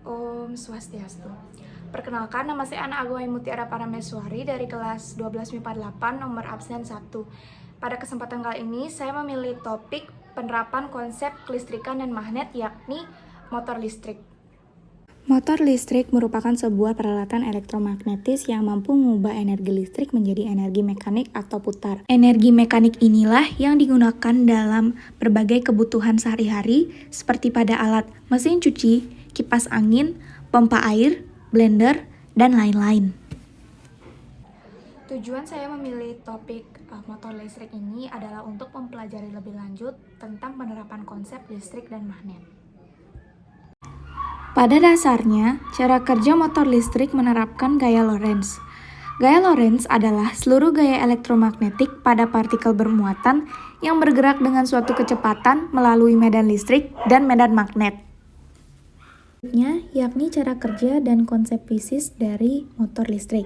Om Swastiastu. Perkenalkan, nama saya Ana Agawai Mutiara Parameswari dari kelas 12 MIPA 8 nomor absen 1. Pada kesempatan kali ini, saya memilih topik penerapan konsep kelistrikan dan magnet, yakni motor listrik. Motor listrik merupakan sebuah peralatan elektromagnetis yang mampu mengubah energi listrik menjadi energi mekanik atau putar. Energi mekanik inilah yang digunakan dalam berbagai kebutuhan sehari-hari seperti pada alat mesin cuci, kipas angin, pompa air, blender, dan lain-lain. Tujuan saya memilih topik motor listrik ini adalah untuk mempelajari lebih lanjut tentang penerapan konsep listrik dan magnet. Pada dasarnya, cara kerja motor listrik menerapkan gaya Lorentz. Gaya Lorentz adalah seluruh gaya elektromagnetik pada partikel bermuatan yang bergerak dengan suatu kecepatan melalui medan listrik dan medan magnet. Yakni cara kerja dan konsep fisis dari motor listrik.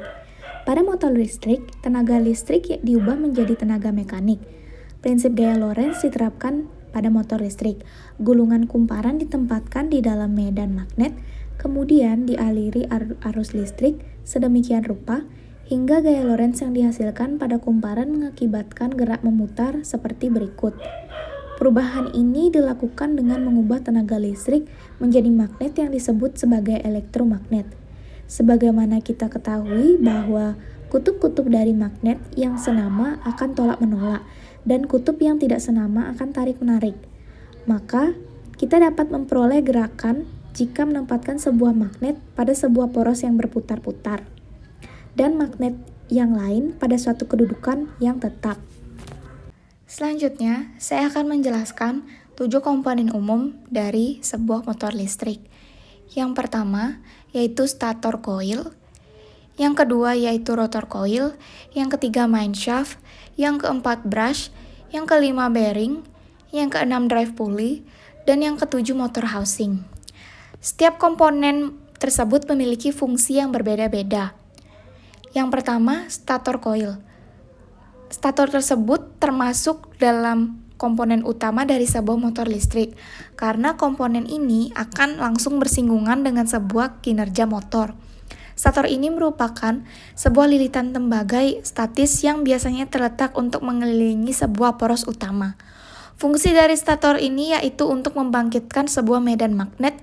Pada motor listrik, tenaga listrik diubah menjadi tenaga mekanik. Prinsip gaya Lorentz diterapkan pada motor listrik. Gulungan kumparan ditempatkan di dalam medan magnet, kemudian dialiri arus listrik sedemikian rupa hingga gaya Lorentz yang dihasilkan pada kumparan mengakibatkan gerak memutar seperti berikut. Perubahan ini dilakukan dengan mengubah tenaga listrik menjadi magnet yang disebut sebagai elektromagnet. Sebagaimana kita ketahui bahwa kutub-kutub dari magnet yang senama akan tolak-menolak dan kutub yang tidak senama akan tarik-menarik. Maka, kita dapat memperoleh gerakan jika menempatkan sebuah magnet pada sebuah poros yang berputar-putar dan magnet yang lain pada suatu kedudukan yang tetap. Selanjutnya, saya akan menjelaskan 7 komponen umum dari sebuah motor listrik. Yang pertama, yaitu stator coil. Yang kedua, yaitu rotor coil. Yang ketiga, mineshaft. Yang keempat, brush. Yang kelima, bearing. Yang keenam, drive pulley. Dan yang ketujuh, motor housing. Setiap komponen tersebut memiliki fungsi yang berbeda-beda. Yang pertama, stator coil. Stator tersebut termasuk dalam komponen utama dari sebuah motor listrik, karena komponen ini akan langsung bersinggungan dengan sebuah kinerja motor. Stator ini merupakan sebuah lilitan tembaga statis yang biasanya terletak untuk mengelilingi sebuah poros utama. Fungsi dari stator ini yaitu untuk membangkitkan sebuah medan magnet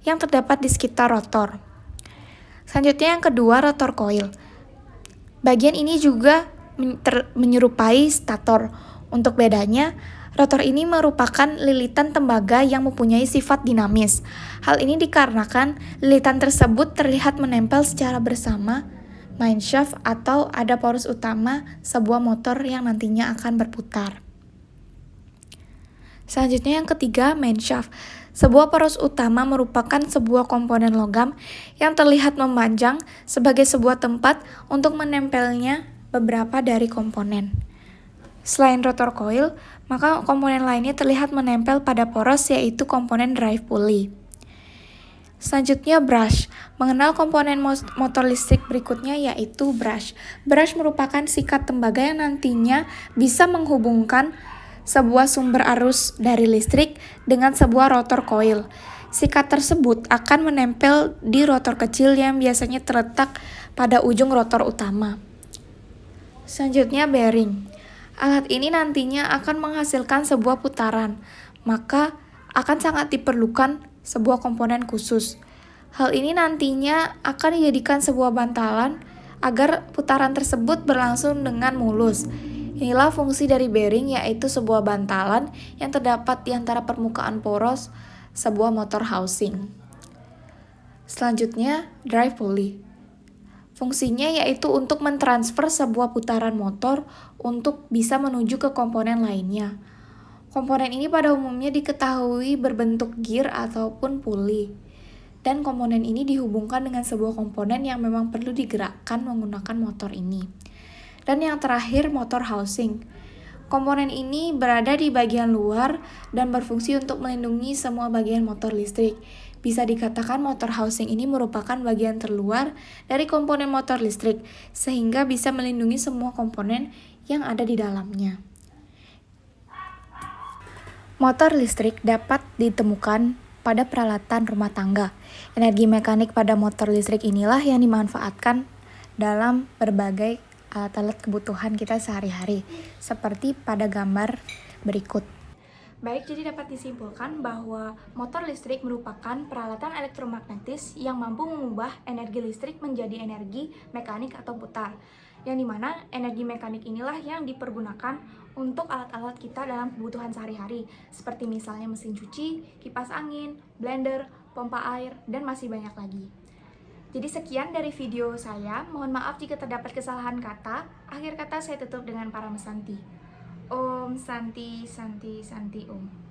yang terdapat di sekitar rotor. Selanjutnya yang kedua, rotor coil. Bagian ini juga menyerupai stator. Untuk bedanya, rotor ini merupakan lilitan tembaga yang mempunyai sifat dinamis. Hal ini dikarenakan lilitan tersebut terlihat menempel secara bersama mineshaft atau ada poros utama sebuah motor yang nantinya akan berputar. Selanjutnya yang ketiga, mineshaft. Sebuah poros utama merupakan sebuah komponen logam yang terlihat memanjang sebagai sebuah tempat untuk menempelnya beberapa dari komponen. Selain rotor coil, maka komponen lainnya terlihat menempel pada poros, yaitu komponen drive pulley. Selanjutnya, brush. Mengenal komponen motor listrik berikutnya yaitu brush. Brush merupakan sikat tembaga yang nantinya bisa menghubungkan sebuah sumber arus dari listrik dengan sebuah rotor coil. Sikat tersebut akan menempel di rotor kecil yang biasanya terletak pada ujung rotor utama. Selanjutnya, bearing. Alat ini nantinya akan menghasilkan sebuah putaran, maka akan sangat diperlukan sebuah komponen khusus. Hal ini nantinya akan dijadikan sebuah bantalan agar putaran tersebut berlangsung dengan mulus. Inilah fungsi dari bearing, yaitu sebuah bantalan yang terdapat di antara permukaan poros sebuah motor housing. Selanjutnya, drive pulley. Fungsinya yaitu untuk mentransfer sebuah putaran motor untuk bisa menuju ke komponen lainnya. Komponen ini pada umumnya diketahui berbentuk gear ataupun pulley. Dan komponen ini dihubungkan dengan sebuah komponen yang memang perlu digerakkan menggunakan motor ini. Dan yang terakhir, motor housing. Komponen ini berada di bagian luar dan berfungsi untuk melindungi semua bagian motor listrik. Bisa dikatakan motor housing ini merupakan bagian terluar dari komponen motor listrik, sehingga bisa melindungi semua komponen yang ada di dalamnya. Motor listrik dapat ditemukan pada peralatan rumah tangga. Energi mekanik pada motor listrik inilah yang dimanfaatkan dalam berbagai alat-alat kebutuhan kita sehari-hari, seperti pada gambar berikut. Baik, jadi dapat disimpulkan bahwa motor listrik merupakan peralatan elektromagnetis yang mampu mengubah energi listrik menjadi energi mekanik atau putar, yang dimana energi mekanik inilah yang dipergunakan untuk alat-alat kita dalam kebutuhan sehari-hari, seperti misalnya mesin cuci, kipas angin, blender, pompa air, dan masih banyak lagi. Jadi sekian dari video saya, mohon maaf jika terdapat kesalahan kata. Akhir kata saya tutup dengan para mesanti. Om Santi Santi Santi Om.